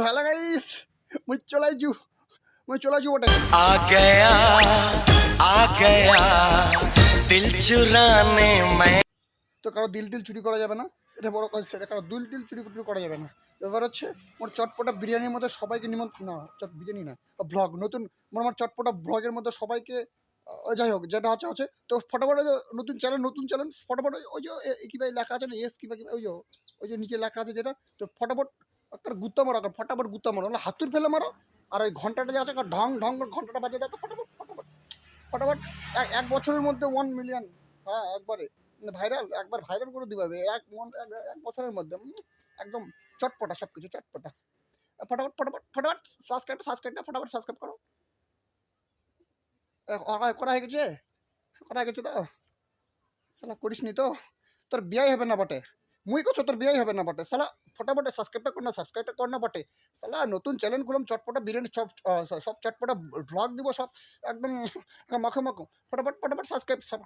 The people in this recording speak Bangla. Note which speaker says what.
Speaker 1: তো হ্যালো গাইস, মুই চলাইছু বটে।
Speaker 2: आ गया दिल चुराने मैं।
Speaker 1: তো কারো দিল চুরি করা যাবে না, সেটা বড় কথা। সেটা কারো দিল চুরি করা যাবে না। এবার হচ্ছে মোর চটপটা বিরিয়ানির মধ্যে সবাইকে নিমন্ত্রণ, না বিরিয়ানি না, ব্লগ নতুন আমার চটপটা ব্লগের মধ্যে সবাইকে যাই হোক যেটা হচ্ছে তো ফটাফট ওই যে নতুন চ্যানেল ফটাফট ওই যে কি ভাই লেখা আছে না, এস কি ভাই ওই যে নিচে লেখা আছে যেটা, তো ফটাফট একটা গুত্তা মারো, ফটাফট গুত্তা মারো, না হাতুর ফেলে মারো। আর ওই ঘন্টাটা যে আছে ঢং ঢং করে ঘন্টাটা বাজিয়ে দেখো ফটাফট ফটাফট ফটাফট। এক বছরের মধ্যে 1 মিলিয়ন, হ্যাঁ একবারে একবার ভাইরাল করে দিবে এক বছরের মধ্যে। একদম চটপটা সব কিছু চটপটা। ফটাফট ফটাফট ফটাফট সাবস্ক্রাইব ফটাফট সাবস্ক্রাইব করো। করা হয়ে গেছে তো শালা করিস নি তো, তোর বিয়াই হবে না বটে। মুই করছো তোর বিয়াই হবে না বটে শালা। ফটাফটে সাবস্ক্রাইবটা কর না বটে শালা। নতুন চ্যানেল খুললাম চটপটা বিরিয়ানি সব চটপটা ব্লগ দিব সব একদম মাখো মাখো। ফটাফট সাবস্ক্রাইব সব